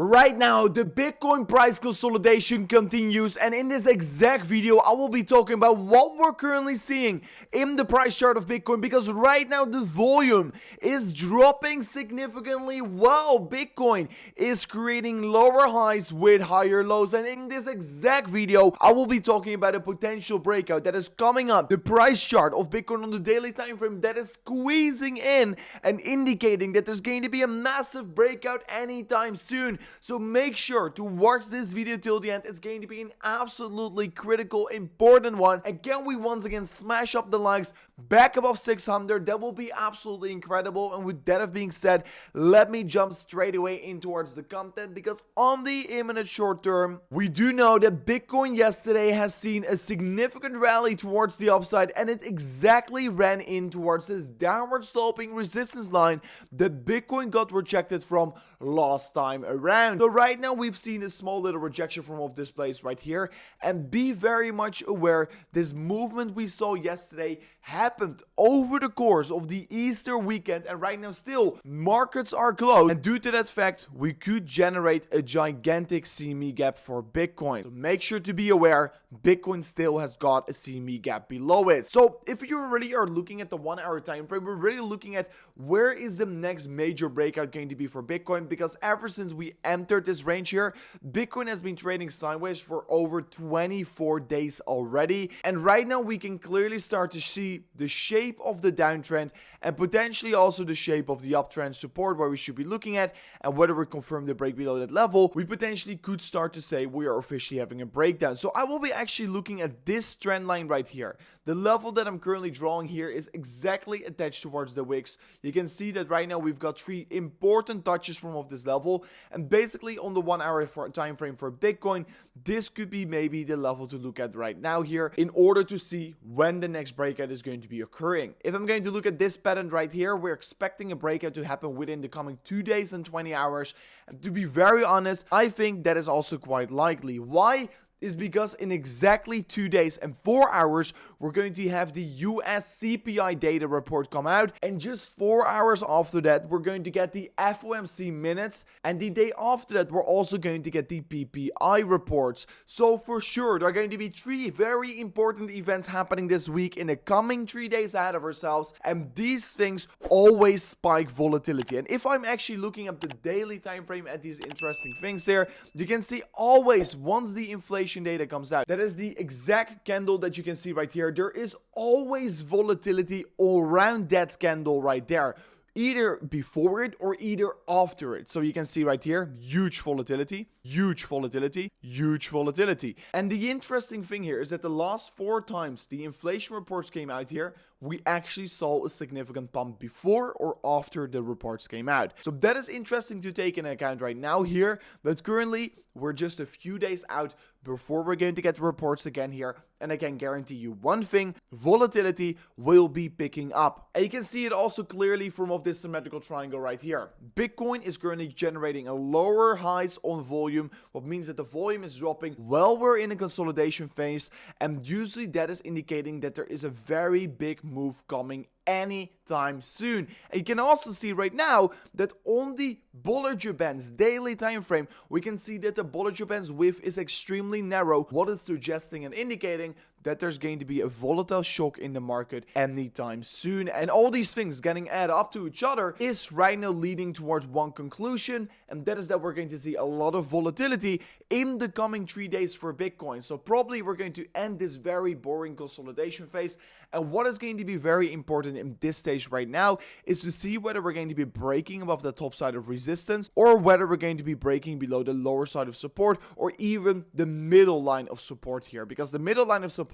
Right now, the Bitcoin price consolidation continues, and in this exact video, I will be talking about what we're currently seeing in the price chart of Bitcoin, because right now the volume is dropping significantly while Bitcoin is creating lower highs with higher lows. And in this exact video, I will be talking about a potential breakout that is coming up. The price chart of Bitcoin on the daily time frame that is squeezing in and indicating that there's going to be a massive breakout anytime soon. So make sure to watch this video till the end. It's going to be an absolutely critical, important one. And can we once again smash up the likes back above 600? That will be absolutely incredible. And with that being said, let me jump straight away in towards the content, because on the imminent short term, we do know that Bitcoin yesterday has seen a significant rally towards the upside, and it exactly ran in towards this downward sloping resistance line that Bitcoin got rejected from last time around. So right now we've seen a small little rejection from of this place right here, and be very much aware this movement we saw yesterday happened over the course of the Easter weekend, and right now still markets are closed, and due to that fact we could generate a gigantic CME gap for Bitcoin. So make sure to be aware, Bitcoin still has got a CME gap below it. So if you really are looking at the 1 hour time frame, we're really looking at where is the next major breakout going to be for Bitcoin, because ever since we entered this range here, Bitcoin has been trading sideways for over 24 days already, and right now we can clearly start to see the shape of the downtrend and potentially also the shape of the uptrend support where we should be looking at, and whether we confirm the break below that level, we potentially could start to say we are officially having a breakdown. So I will be actually looking at this trend line right here. The level that I'm currently drawing here is exactly attached towards the wicks. You can see that right now we've got 3 important touches from of this level, and basically on the 1 hour time frame for Bitcoin, this could be maybe the level to look at right now here in order to see when the next breakout is going to be occurring. If I'm going to look at this pattern right here, we're expecting a breakout to happen within the coming 2 days and 20 hours, and to be very honest, I think that is also quite likely. Why? Is because in exactly 2 days and 4 hours, we're going to have the US CPI data report come out, and just 4 hours after that, we're going to get the FOMC minutes, and the day after that, we're also going to get the PPI reports. So for sure, there are going to be 3 very important events happening this week in the coming 3 days ahead of ourselves, and these things always spike volatility. And if I'm actually looking at the daily time frame at these interesting things here, you can see always once the inflation data comes out, that is the exact candle that you can see right here, there is always volatility all around that candle right there, either before it or either after it. So you can see right here, huge volatility, huge volatility, huge volatility. And the interesting thing here is that the last 4 times the inflation reports came out here, we actually saw a significant pump before or after the reports came out. So that is interesting to take into account right now here, but currently we're just a few days out before we're going to get the reports again here, and I can guarantee you one thing, volatility will be picking up. And you can see it also clearly from of this symmetrical triangle right here. Bitcoin is currently generating a lower highs on volume, what means that the volume is dropping while we're in a consolidation phase, and usually that is indicating that there is a very big move coming anytime soon. And you can also see right now that on the Bollinger Band's daily time frame, we can see that the Bollinger Band's width is extremely narrow, what is suggesting and indicating that there's going to be a volatile shock in the market anytime soon. And all these things getting added up to each other is right now leading towards one conclusion, and that is that we're going to see a lot of volatility in the coming 3 days for Bitcoin. So probably we're going to end this very boring consolidation phase, and what is going to be very important in this stage right now is to see whether we're going to be breaking above the top side of resistance, or whether we're going to be breaking below the lower side of support, or even the middle line of support here, because the middle line of support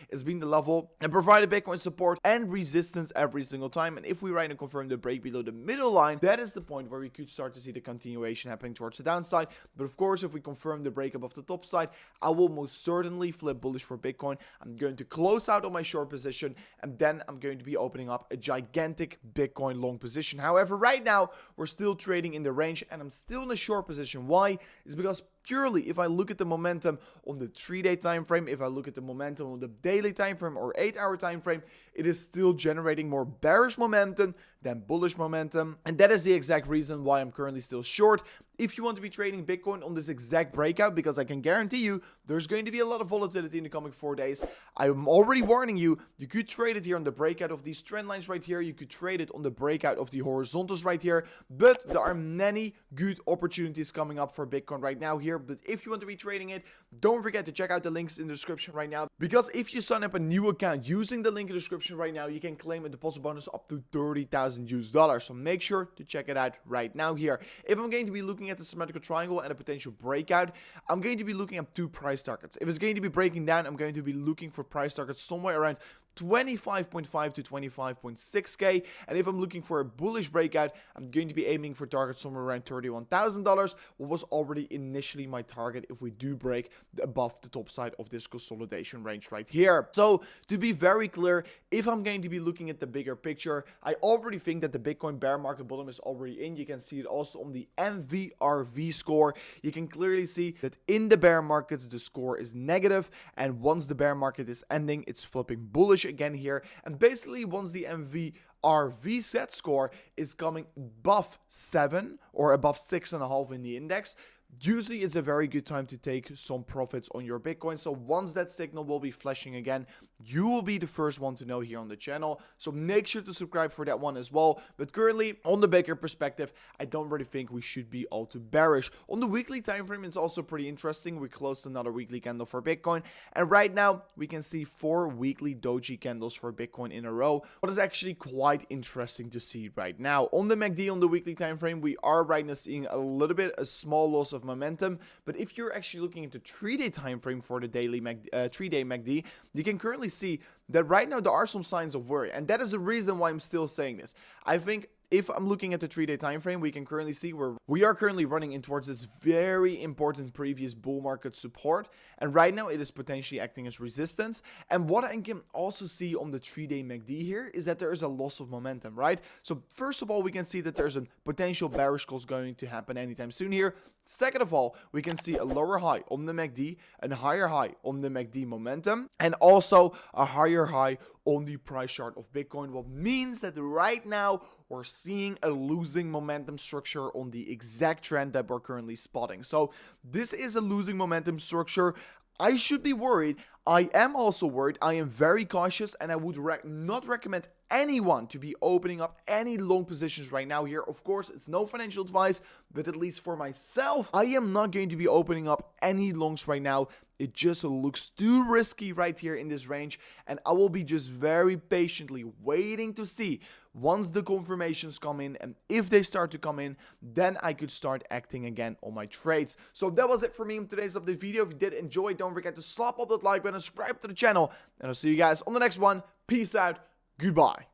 is being the level and provided Bitcoin support and resistance every single time. And if we right now confirm the break below the middle line, that is the point where we could start to see the continuation happening towards the downside. But of course, if we confirm the break above the top side, I will most certainly flip bullish for Bitcoin. I'm going to close out on my short position, and then I'm going to be opening up a gigantic Bitcoin long position. However, right now we're still trading in the range, and I'm still in a short position. Why? It's because purely if I look at the momentum on the 3-day time frame, if I look at the momentum on the daily time frame or 8-hour time frame, it is still generating more bearish momentum than bullish momentum. And that is the exact reason why I'm currently still short. If you want to be trading Bitcoin on this exact breakout, because I can guarantee you there's going to be a lot of volatility in the coming 4 days, I'm already warning you, you could trade it here on the breakout of these trend lines right here, you could trade it on the breakout of the horizontals right here, but there are many good opportunities coming up for Bitcoin right now here. But if you want to be trading it, don't forget to check out the links in the description right now, because if you sign up a new account using the link in the description right now, you can claim a deposit bonus up to $30,000. So make sure to check it out right now here. If I'm going to be looking at the symmetrical triangle and a potential breakout, I'm going to be looking at 2 price targets. If it's going to be breaking down, I'm going to be looking for price targets somewhere around 25.5 to 25.6k, and if I'm looking for a bullish breakout, I'm going to be aiming for targets somewhere around $31,000, what was already initially my target if we do break above the top side of this consolidation range right here. So to be very clear, if I'm going to be looking at the bigger picture, I already think that the Bitcoin bear market bottom is already in. You can see it also on the MVRV score. You can clearly see that in the bear markets the score is negative, and once the bear market is ending, it's flipping bullish again here. And basically once the MVRV set score is coming above 7 or above 6.5 in the index, usually it's a very good time to take some profits on your Bitcoin. So once that signal will be flashing again, you will be the first one to know here on the channel. So make sure to subscribe for that one as well. But currently, on the bigger perspective, I don't really think we should be all too bearish. On the weekly time frame, it's also pretty interesting. We closed another weekly candle for Bitcoin, and right now we can see 4 weekly doji candles for Bitcoin in a row. What is actually quite interesting to see right now. On the MACD, on the weekly time frame, we are right now seeing a small loss of momentum. But if you're actually looking at the 3-day time frame for the daily 3-day MACD, you can currently see that right now there are some signs of worry, and that is the reason why I'm still saying this. I think if I'm looking at the 3-day time frame, we can currently see where we are currently running in towards this very important previous bull market support, and right now it is potentially acting as resistance. And what I can also see on the 3-day MACD here is that there is a loss of momentum, right? So first of all, we can see that there's a potential bearish close going to happen anytime soon here. Second of all, we can see a lower high on the MACD, a higher high on the MACD momentum, and also a higher high on the price chart of Bitcoin, what means that right now we're seeing a losing momentum structure on the exact trend that we're currently spotting. So this is a losing momentum structure. I should be worried. I am also worried. I am very cautious, and I would not recommend anyone to be opening up any long positions right now here. Of course, it's no financial advice, but at least for myself, I am not going to be opening up any longs right now. It just looks too risky right here in this range, and I will be just very patiently waiting to see once the confirmations come in, and if they start to come in, then I could start acting again on my trades. So that was it for me in today's update video. If you did enjoy, don't forget to slap up that like button, subscribe to the channel, and I'll see you guys on the next one. Peace out. Goodbye.